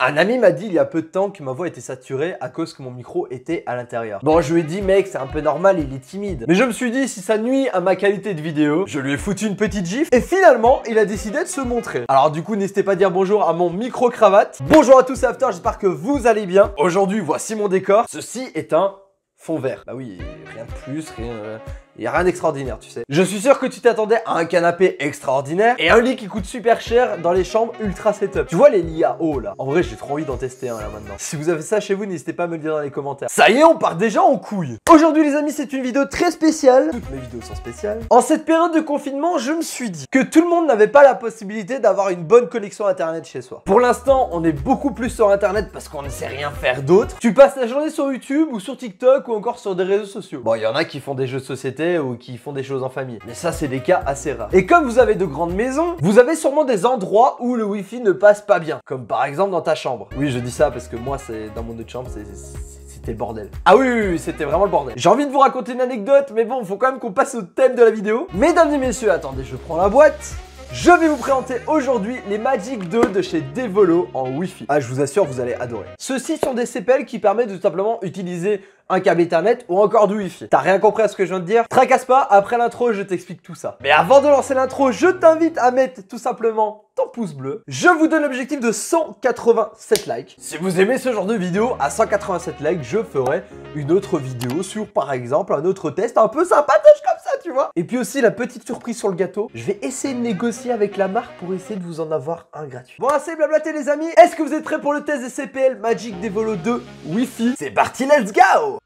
Un ami m'a dit il y a peu de temps que ma voix était saturée à cause que mon micro était à l'intérieur. Bon, je lui ai dit mec, c'est un peu normal, il est timide. Mais je me suis dit si ça nuit à ma qualité de vidéo, je lui ai foutu une petite gifle et finalement, il a décidé de se montrer. Alors du coup, n'hésitez pas à dire bonjour à mon micro-cravate. Bonjour à tous, c'est After, j'espère que vous allez bien. Aujourd'hui, voici mon décor. Ceci est un fond vert. Bah oui, rien de plus, rien... Il n'y a rien d'extraordinaire, tu sais. Je suis sûr que tu t'attendais à un canapé extraordinaire et un lit qui coûte super cher dans les chambres ultra setup. Tu vois les lits à eau là? En vrai, j'ai trop envie d'en tester un là maintenant. Si vous avez ça chez vous, n'hésitez pas à me le dire dans les commentaires. Ça y est, on part déjà en couille. Aujourd'hui les amis, c'est une vidéo très spéciale. Toutes mes vidéos sont spéciales. En cette période de confinement, je me suis dit que tout le monde n'avait pas la possibilité d'avoir une bonne connexion internet chez soi. Pour l'instant, on est beaucoup plus sur internet parce qu'on ne sait rien faire d'autre. Tu passes la journée sur YouTube ou sur TikTok ou encore sur des réseaux sociaux. Bon, il y en a qui font des jeux de société ou qui font des choses en famille. Mais ça, c'est des cas assez rares. Et comme vous avez de grandes maisons, vous avez sûrement des endroits où le Wi-Fi ne passe pas bien. Comme par exemple dans ta chambre. Oui, je dis ça parce que moi, c'est dans mon autre chambre, c'était le bordel. Ah oui, c'était vraiment le bordel. J'ai envie de vous raconter une anecdote, mais bon, faut quand même qu'on passe au thème de la vidéo. Mesdames et messieurs, attendez, je prends la boîte. Je vais vous présenter aujourd'hui les Magic 2 de chez Devolo en Wi-Fi. Ah, je vous assure, vous allez adorer. Ceux-ci sont des CPL qui permettent de tout simplement utiliser un câble Ethernet ou encore du Wi-Fi. T'as rien compris à ce que je viens de dire? Tracasse pas, après l'intro, je t'explique tout ça. Mais avant de lancer l'intro, je t'invite à mettre tout simplement ton pouce bleu. Je vous donne l'objectif de 187 likes. Si vous aimez ce genre de vidéo, à 187 likes, je ferai une autre vidéo sur, par exemple, un autre test un peu sympatoche comme ça, tu vois. Et puis aussi, la petite surprise sur le gâteau, je vais essayer de négocier avec la marque pour essayer de vous en avoir un gratuit. Bon, assez blablaté les amis. Est-ce que vous êtes prêts pour le test des CPL Magic Devolo 2 Wi-Fi? C'est parti, let's go!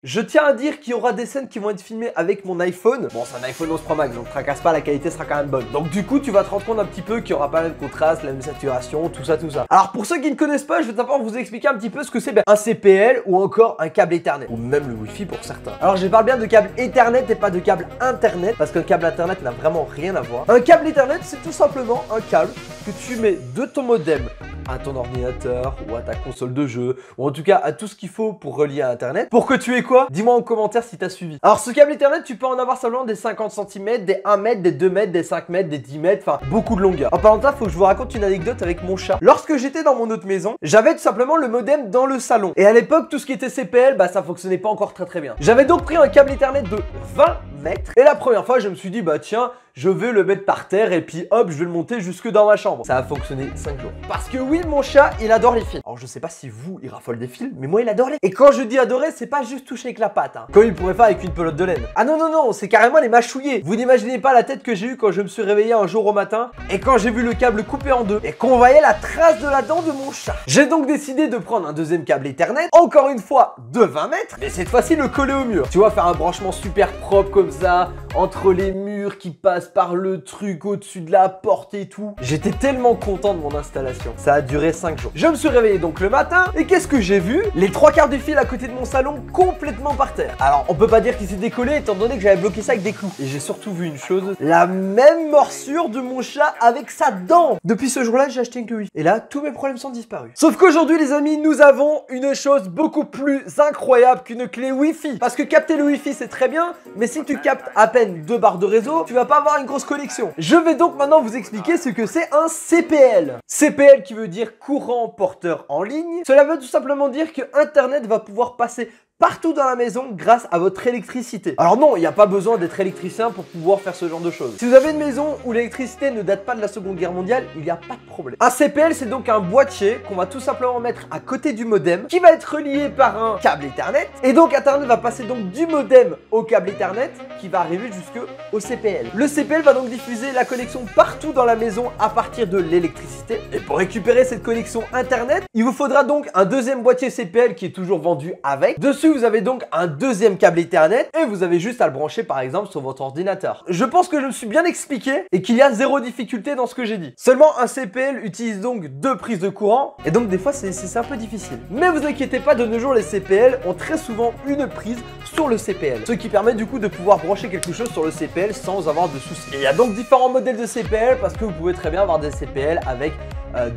Je tiens à dire qu'il y aura des scènes qui vont être filmées avec mon iPhone. Bon, c'est un iPhone 11 Pro Max, donc tracasse pas, la qualité sera quand même bonne. Donc du coup, tu vas te rendre compte un petit peu qu'il y aura pas le même contraste, la même saturation, tout ça. Alors pour ceux qui ne connaissent pas, je vais d'abord vous expliquer un petit peu ce que c'est un CPL ou encore un câble Ethernet, ou même le Wi-Fi pour certains. Alors je parle bien de câble Ethernet et pas de câble Internet, parce qu'un câble Internet n'a vraiment rien à voir. Un câble Ethernet, c'est tout simplement un câble que tu mets de ton modem à ton ordinateur ou à ta console de jeu, ou en tout cas à tout ce qu'il faut pour relier à Internet, pour que tu aies quoi? Dis-moi en commentaire si t'as suivi. Alors ce câble Ethernet, tu peux en avoir simplement des 50 cm, des 1 mètre, des 2 mètres, des 5 mètres, des 10 mètres, enfin beaucoup de longueur. En parlant de ça, faut que je vous raconte une anecdote avec mon chat. Lorsque j'étais dans mon autre maison, j'avais tout simplement le modem dans le salon. Et à l'époque, tout ce qui était CPL, ça fonctionnait pas encore très bien. J'avais donc pris un câble Ethernet de 20 mètres. Et la première fois, je me suis dit, tiens, je vais le mettre par terre et puis hop, je vais le monter jusque dans ma chambre. Ça a fonctionné 5 jours. Parce que oui, mon chat, il adore les fils. Alors je sais pas si vous, il raffole des fils, mais moi, il adore les... Et quand je dis adorer, c'est pas juste toucher avec la patte, hein. Comme il pourrait faire avec une pelote de laine. Ah non, c'est carrément les mâchouiller. Vous n'imaginez pas la tête que j'ai eue quand je me suis réveillé un jour au matin et quand j'ai vu le câble coupé en deux et qu'on voyait la trace de la dent de mon chat. J'ai donc décidé de prendre un deuxième câble Ethernet, encore une fois de 20 mètres, mais cette fois-ci le coller au mur. Tu vois, faire un branchement super propre comme ça, entre les murs qui passent par le truc au-dessus de la porte et tout. J'étais tellement content de mon installation. Ça a duré 5 jours. Je me suis réveillé donc le matin et qu'est-ce que j'ai vu? Les 3/4 du fil à côté de mon salon complètement par terre. Alors on peut pas dire qu'il s'est décollé étant donné que j'avais bloqué ça avec des clous. Et j'ai surtout vu une chose, la même morsure de mon chat avec sa dent. Depuis ce jour-là, j'ai acheté une queue. Et là, tous mes problèmes sont disparus. Sauf qu'aujourd'hui les amis, nous avons une chose beaucoup plus incroyable qu'une clé Wi-Fi. Parce que capter le Wi-Fi c'est très bien, mais si tu captes à peine 2 barres de réseau, tu vas pas avoir une grosse connexion. Je vais donc maintenant vous expliquer ce que c'est un CPL. CPL qui veut dire courant porteur en ligne. Cela veut tout simplement dire que Internet va pouvoir passer partout dans la maison grâce à votre électricité. Alors non, il n'y a pas besoin d'être électricien pour pouvoir faire ce genre de choses. Si vous avez une maison où l'électricité ne date pas de la Seconde Guerre mondiale, il n'y a pas de problème. Un CPL, c'est donc un boîtier qu'on va tout simplement mettre à côté du modem qui va être relié par un câble Ethernet. Et donc Internet va passer donc du modem au câble Ethernet qui va arriver jusqu'au CPL. Le CPL va donc diffuser la connexion partout dans la maison à partir de l'électricité. Et pour récupérer cette connexion Internet, il vous faudra donc un deuxième boîtier CPL qui est toujours vendu avec. Dessus, vous avez donc un deuxième câble Ethernet et vous avez juste à le brancher par exemple sur votre ordinateur. Je pense que je me suis bien expliqué et qu'il y a zéro difficulté dans ce que j'ai dit. Seulement un CPL utilise donc 2 prises de courant et donc des fois c'est un peu difficile. Mais vous inquiétez pas, de nos jours les CPL ont très souvent une prise sur le CPL. Ce qui permet du coup de pouvoir brancher quelque chose sur le CPL sans avoir de soucis. Et il y a donc différents modèles de CPL parce que vous pouvez très bien avoir des CPL avec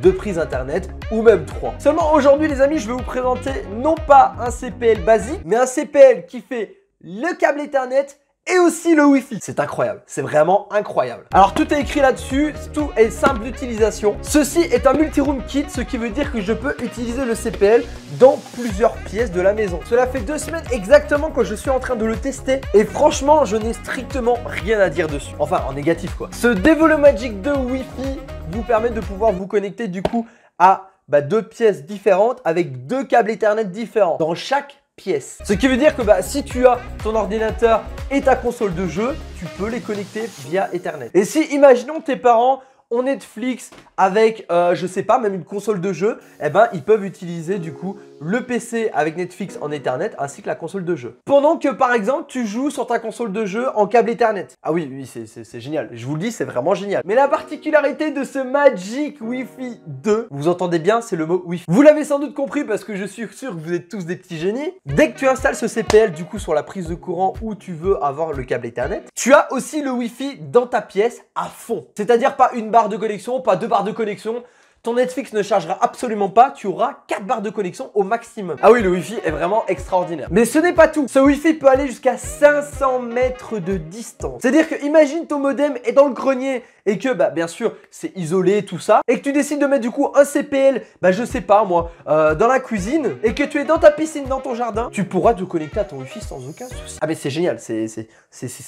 2 prises internet ou même 3. Seulement aujourd'hui les amis, je vais vous présenter non pas un CPL basique, mais un CPL qui fait le câble Ethernet et aussi le Wi-Fi. C'est incroyable, c'est vraiment incroyable. Alors tout est écrit là-dessus, tout est simple d'utilisation. Ceci est un multi-room kit, ce qui veut dire que je peux utiliser le CPL dans plusieurs pièces de la maison. Cela fait 2 semaines exactement que je suis en train de le tester et franchement, je n'ai strictement rien à dire dessus. Enfin, en négatif quoi. Ce Devolumagic 2 Wi-Fi vous permet de pouvoir vous connecter du coup à 2 pièces différentes avec 2 câbles Ethernet différents dans chaque pièce. Ce qui veut dire que si tu as ton ordinateur et ta console de jeu, tu peux les connecter via Ethernet. Et si, imaginons tes parents ont Netflix avec, je sais pas, même une console de jeu, eh ben, ils peuvent utiliser du coup le PC avec Netflix en Ethernet ainsi que la console de jeu. Pendant que par exemple, tu joues sur ta console de jeu en câble Ethernet. Ah oui, c'est génial. Je vous le dis, c'est vraiment génial. Mais la particularité de ce Magic Wi-Fi 2, vous entendez bien, c'est le mot Wi-Fi. Vous l'avez sans doute compris parce que je suis sûr que vous êtes tous des petits génies. Dès que tu installes ce CPL du coup sur la prise de courant où tu veux avoir le câble Ethernet, tu as aussi le Wi-Fi dans ta pièce à fond. C'est-à-dire pas une barre de connexion, pas 2 barres de connexion. Ton Netflix ne chargera absolument pas, tu auras 4 barres de connexion au maximum. Ah oui, le Wi-Fi est vraiment extraordinaire. Mais ce n'est pas tout. Ce Wi-Fi peut aller jusqu'à 500 mètres de distance. C'est-à-dire que imagine ton modem est dans le grenier et que bien sûr c'est isolé tout ça et que tu décides de mettre du coup un CPL, je sais pas moi, dans la cuisine et que tu es dans ta piscine, dans ton jardin, tu pourras te connecter à ton Wi-Fi sans aucun souci. Ah mais c'est génial, c'est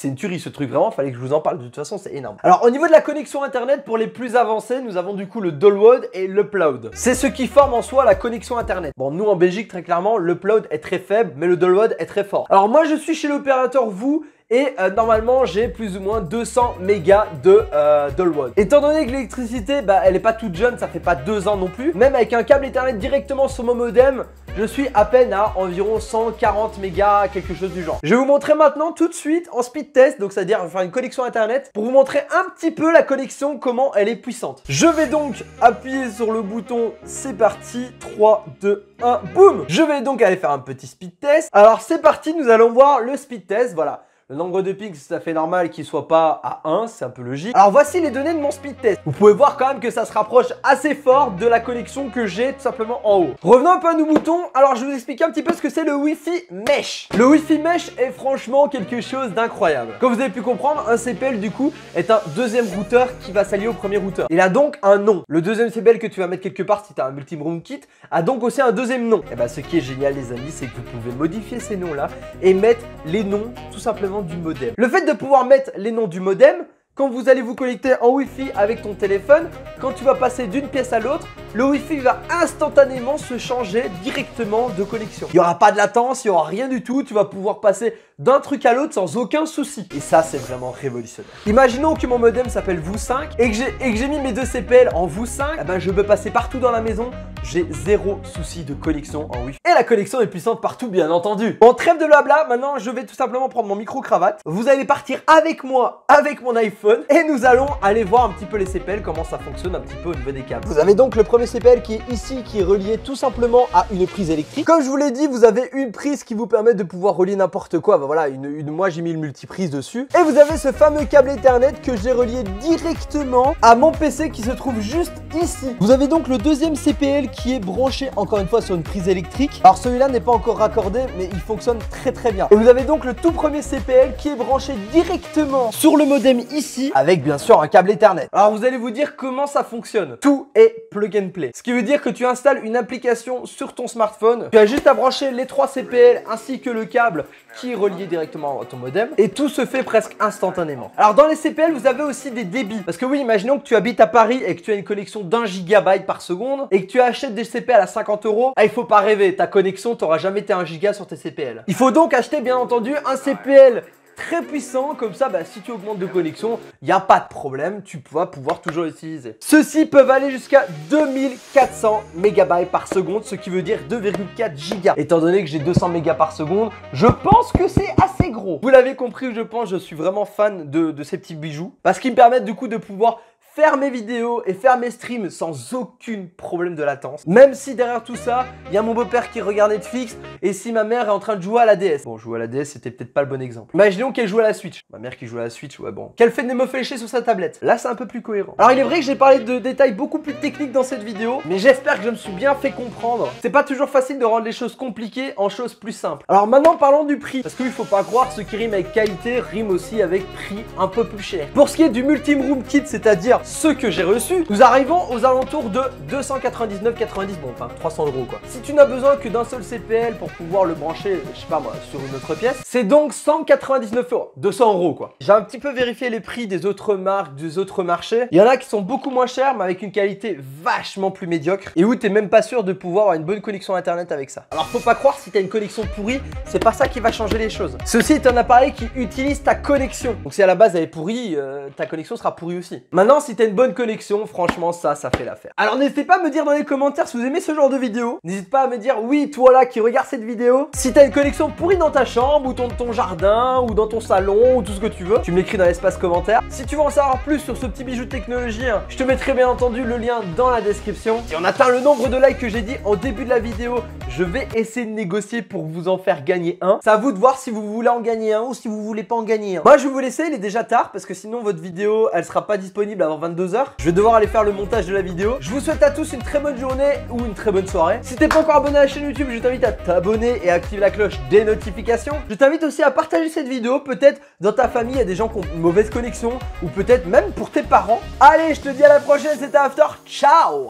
une tuerie ce truc, vraiment, fallait que je vous en parle, de toute façon c'est énorme. Alors au niveau de la connexion internet, pour les plus avancés, nous avons du coup le Download et l'Upload. C'est ce qui forme en soi la connexion internet. Bon, nous en Belgique, très clairement, l'Upload est très faible, mais le Download est très fort. Alors moi je suis chez l'opérateur Vous et normalement j'ai plus ou moins 200 mégas de download. Étant donné que l'électricité elle est pas toute jeune, ça fait pas 2 ans non plus, même avec un câble Ethernet directement sur mon modem, je suis à peine à environ 140 mégas, quelque chose du genre. Je vais vous montrer maintenant tout de suite en speed test, donc c'est-à-dire faire une connexion internet pour vous montrer un petit peu la connexion, comment elle est puissante. Je vais donc appuyer sur le bouton, c'est parti, 3, 2, 1, boum. Je vais donc aller faire un petit speed test. Alors c'est parti, nous allons voir le speed test, voilà. Le nombre de pings, c'est tout à fait normal qu'il soit pas à 1, c'est un peu logique. Alors voici les données de mon speed test. Vous pouvez voir quand même que ça se rapproche assez fort de la connexion que j'ai tout simplement en haut. Revenons un peu à nos boutons. Alors je vais vous expliquer un petit peu ce que c'est le Wi-Fi Mesh. Le Wi-Fi Mesh est franchement quelque chose d'incroyable. Comme vous avez pu comprendre, un CPL du coup est un deuxième routeur qui va s'allier au premier routeur. Il a donc un nom. Le deuxième CPL que tu vas mettre quelque part si tu as un multi-room kit a donc aussi un deuxième nom. Et ce qui est génial les amis, c'est que vous pouvez modifier ces noms là et mettre les noms tout simplement du modem. Le fait de pouvoir mettre les noms du modem, quand vous allez vous connecter en Wi-Fi avec ton téléphone, quand tu vas passer d'une pièce à l'autre, le Wi-Fi va instantanément se changer directement de connexion. Il n'y aura pas de latence, il n'y aura rien du tout, tu vas pouvoir passer d'un truc à l'autre sans aucun souci. Et ça, c'est vraiment révolutionnaire. Imaginons que mon modem s'appelle Vous5 et que j'ai mis mes 2 CPL en Vous5, je peux passer partout dans la maison, j'ai 0 souci de connexion en Wi-Fi. Et la connexion est puissante partout, bien entendu. Bon, trêve de blabla, maintenant je vais tout simplement prendre mon micro-cravate. Vous allez partir avec moi, avec mon iPhone, et nous allons aller voir un petit peu les CPL, comment ça fonctionne un petit peu au niveau des câbles. Vous avez donc le premier CPL qui est ici, qui est relié tout simplement à une prise électrique. Comme je vous l'ai dit, vous avez une prise qui vous permet de pouvoir relier n'importe quoi. Voilà, moi j'ai mis le multiprise dessus. Et vous avez ce fameux câble Ethernet que j'ai relié directement à mon PC qui se trouve juste ici. Vous avez donc le deuxième CPL qui est branché encore une fois sur une prise électrique. Alors celui-là n'est pas encore raccordé, mais il fonctionne très très bien. Et vous avez donc le tout premier CPL qui est branché directement sur le modem ici, avec bien sûr un câble Ethernet. Alors vous allez vous dire comment ça fonctionne. Tout est plug and play. Ce qui veut dire que tu installes une application sur ton smartphone, tu as juste à brancher les 3 CPL ainsi que le câble qui est relié directement à ton modem et tout se fait presque instantanément. Alors dans les CPL, vous avez aussi des débits. Parce que oui, imaginons que tu habites à Paris et que tu as une connexion d'1 gigabyte par seconde et que tu achètes des CPL à 50 €. Ah, il faut pas rêver, ta connexion, tu n'auras jamais été 1 giga sur tes CPL. Il faut donc acheter bien entendu un CPL très puissant, comme ça si tu augmentes de connexion, il n'y a pas de problème, tu vas pouvoir toujours l'utiliser. Ceux-ci peuvent aller jusqu'à 2400 MB par seconde, ce qui veut dire 2,4 gigas. Étant donné que j'ai 200 mégas par seconde, je pense que c'est assez gros. Vous l'avez compris, je pense, je suis vraiment fan de ces petits bijoux parce qu'ils me permettent du coup de pouvoir faire mes vidéos et faire mes streams sans aucun problème de latence. Même si derrière tout ça, il y a mon beau-père qui regarde Netflix et si ma mère est en train de jouer à la DS. Bon, jouer à la DS, c'était peut-être pas le bon exemple. Imaginons qu'elle joue à la Switch. Ma mère qui joue à la Switch, ouais bon. Qu'elle fait des mots fléchés sur sa tablette. Là, c'est un peu plus cohérent. Alors, il est vrai que j'ai parlé de détails beaucoup plus techniques dans cette vidéo, mais j'espère que je me suis bien fait comprendre. C'est pas toujours facile de rendre les choses compliquées en choses plus simples. Alors maintenant, parlons du prix. Parce qu'il faut pas croire, ce qui rime avec qualité rime aussi avec prix un peu plus cher. Pour ce qui est du Multi-Room Kit, c'est-à-dire ce que j'ai reçu, nous arrivons aux alentours de 299,90, bon enfin 300 € quoi. Si tu n'as besoin que d'un seul CPL pour pouvoir le brancher, je sais pas moi, sur une autre pièce, c'est donc 199 €, 200 € quoi. J'ai un petit peu vérifié les prix des autres marques, des autres marchés. Il y en a qui sont beaucoup moins chers, mais avec une qualité vachement plus médiocre et où t'es même pas sûr de pouvoir avoir une bonne connexion internet avec ça. Alors faut pas croire, si t'as une connexion pourrie, c'est pas ça qui va changer les choses. Ceci est un appareil qui utilise ta connexion. Donc si à la base elle est pourrie, ta connexion sera pourrie aussi. Maintenant, si t'as une bonne connexion, franchement ça fait l'affaire. Alors n'hésitez pas à me dire dans les commentaires si vous aimez ce genre de vidéo. N'hésite pas à me dire, oui, toi là qui regarde cette vidéo, si t'as une connexion pourrie dans ta chambre ou ton jardin ou dans ton salon ou tout ce que tu veux, tu me l'écris dans l'espace commentaire. Si tu veux en savoir plus sur ce petit bijou de technologie, je te mettrai bien entendu le lien dans la description. Si on atteint le nombre de likes que j'ai dit en début de la vidéo, je vais essayer de négocier pour vous en faire gagner un. C'est à vous de voir si vous voulez en gagner un ou si vous voulez pas en gagner un. Moi je vais vous laisser, il est déjà tard parce que sinon votre vidéo elle sera pas disponible avant 22 h. Je vais devoir aller faire le montage de la vidéo. Je vous souhaite à tous une très bonne journée ou une très bonne soirée. Si t'es pas encore abonné à la chaîne YouTube, je t'invite à t'abonner et à activer la cloche des notifications. Je t'invite aussi à partager cette vidéo, peut-être dans ta famille il y a des gens qui ont une mauvaise connexion ou peut-être même pour tes parents. Allez, je te dis à la prochaine, c'était After, ciao!